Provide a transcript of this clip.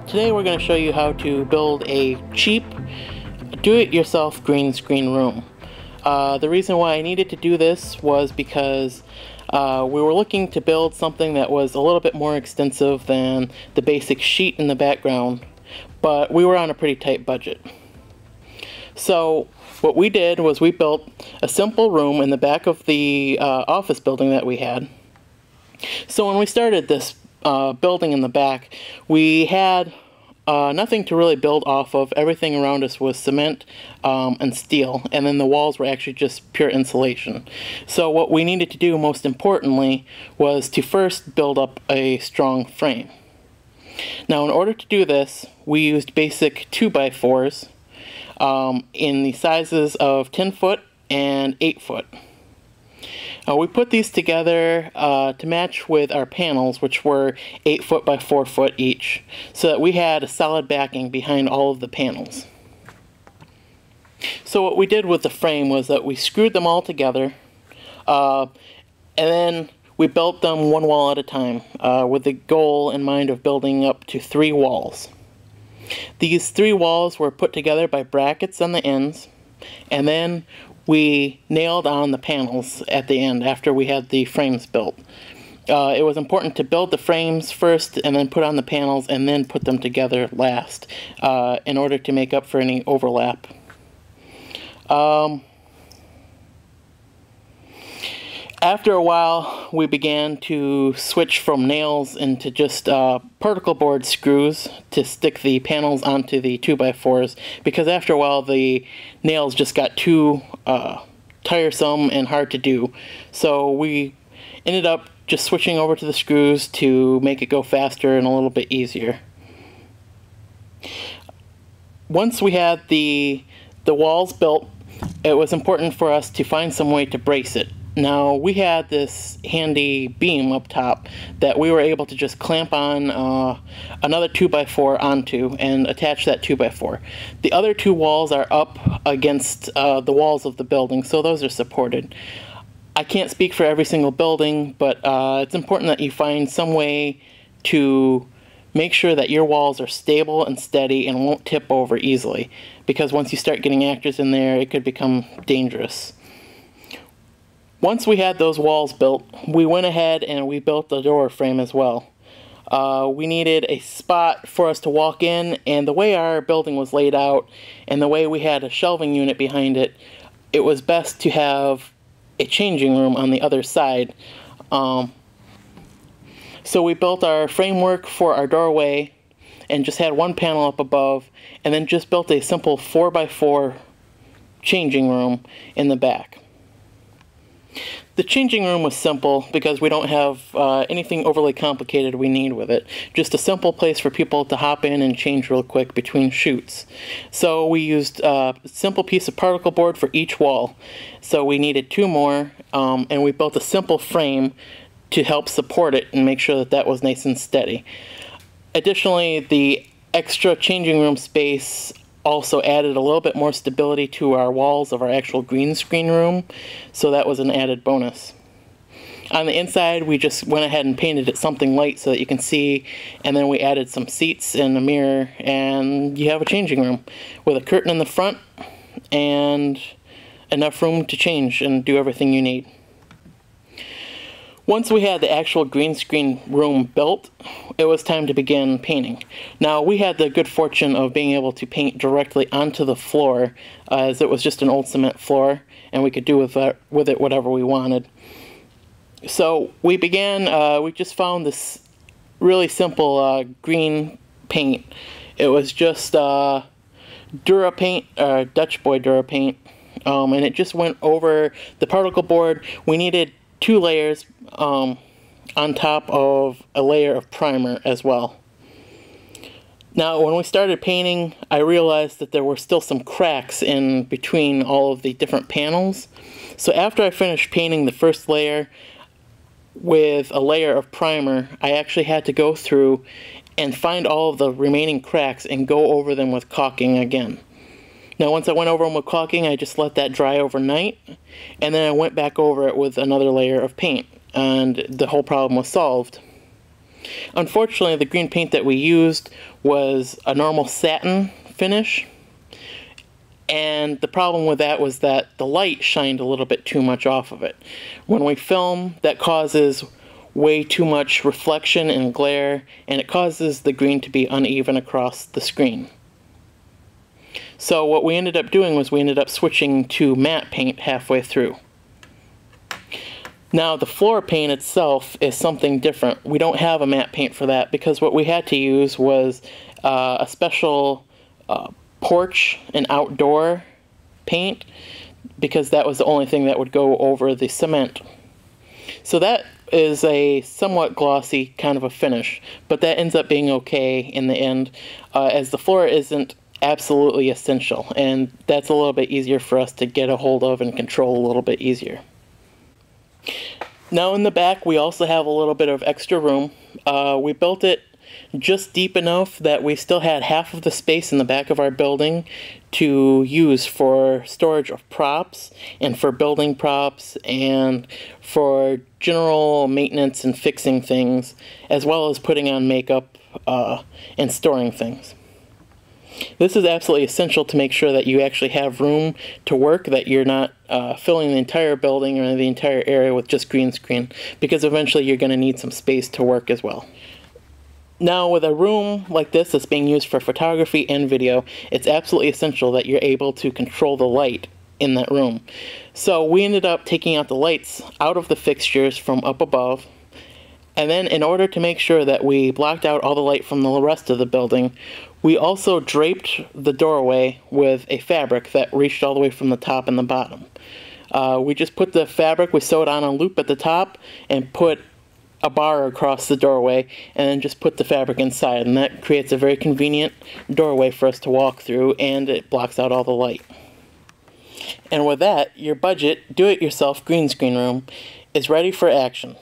Today we're going to show you how to build a cheap do-it-yourself green screen room. The reason why I needed to do this was because we were looking to build something that was a little bit more extensive than the basic sheet in the background, but we were on a pretty tight budget. So what we did was we built a simple room in the back of the office building that we had. So when we started this building in the back, we had nothing to really build off of. Everything around us was cement and steel, and then the walls were actually just pure insulation. So what we needed to do, most importantly, was to first build up a strong frame. Now, in order to do this, we used basic 2x4s in the sizes of 10 foot and 8 foot. We put these together to match with our panels, which were 8 foot by 4 foot each, so that we had a solid backing behind all of the panels. So what we did with the frame was that we screwed them all together, and then we built them one wall at a time, with the goal in mind of building up to 3 walls. These 3 walls were put together by brackets on the ends, and then we nailed on the panels at the end after we had the frames built. It was important to build the frames first and then put on the panels and then put them together last in order to make up for any overlap. After a while, we began to switch from nails into just particle board screws to stick the panels onto the 2x4s, because after a while the nails just got too tiresome and hard to do. So we ended up just switching over to the screws to make it go faster and a little bit easier. Once we had the walls built, it was important for us to find some way to brace it. Now, we had this handy beam up top that we were able to just clamp on another 2x4 onto and attach that 2x4. The other 2 walls are up against the walls of the building, so those are supported. I can't speak for every single building, but it's important that you find some way to make sure that your walls are stable and steady and won't tip over easily, because once you start getting actors in there, it could become dangerous. Once we had those walls built, we went ahead and we built the door frame as well. We needed a spot for us to walk in, and the way our building was laid out and the way we had a shelving unit behind it, it was best to have a changing room on the other side. So we built our framework for our doorway and just had one panel up above, and then just built a simple 4x4 changing room in the back. The changing room was simple because we don't have anything overly complicated we need with it. Just a simple place for people to hop in and change real quick between shoots. So we used a simple piece of particle board for each wall. So we needed 2 more, and we built a simple frame to help support it and make sure that that was nice and steady. Additionally, the extra changing room space also added a little bit more stability to our walls of our actual green screen room, so that was an added bonus. On the inside, we just went ahead and painted it something light so that you can see, and then we added some seats and a mirror, and you have a changing room with a curtain in the front and enough room to change and do everything you need. Once we had the actual green screen room built, it was time to begin painting. Now, we had the good fortune of being able to paint directly onto the floor, as it was just an old cement floor, and we could do with it whatever we wanted. So we began, we just found this really simple green paint. It was just Dura paint, Dutch Boy Dura paint, and it just went over the particle board. We needed 2 layers on top of a layer of primer as well. Now, when we started painting, I realized that there were still some cracks in between all of the different panels. So after I finished painting the first layer with a layer of primer, I actually had to go through and find all of the remaining cracks and go over them with caulking again. Now, once I went over them with caulking, I just let that dry overnight, and then I went back over it with another layer of paint, and the whole problem was solved. Unfortunately, the green paint that we used was a normal satin finish, and the problem with that was that the light shined a little bit too much off of it. When we film, that causes way too much reflection and glare, and it causes the green to be uneven across the screen. So what we ended up doing was we ended up switching to matte paint halfway through. Now the floor paint itself is something different. We don't have a matte paint for that because what we had to use was a special porch and outdoor paint, because that was the only thing that would go over the cement. So that is a somewhat glossy kind of a finish, but that ends up being okay in the end, as the floor isn't absolutely essential, and that's a little bit easier for us to get a hold of and control a little bit easier. Now in the back we also have a little bit of extra room. We built it just deep enough that we still had half of the space in the back of our building to use for storage of props and for building props and for general maintenance and fixing things, as well as putting on makeup and storing things. This is absolutely essential to make sure that you actually have room to work, that you're not filling the entire building or the entire area with just green screen, because eventually you're going to need some space to work as well. Now with a room like this that's being used for photography and video, it's absolutely essential that you're able to control the light in that room. So we ended up taking out the lights out of the fixtures from up above, and then in order to make sure that we blocked out all the light from the rest of the building, we also draped the doorway with a fabric that reached all the way from the top and the bottom. We just put the fabric, we sewed on a loop at the top and put a bar across the doorway, and then just put the fabric inside, and that creates a very convenient doorway for us to walk through, and it blocks out all the light. And with that, your budget do-it-yourself green screen room is ready for action.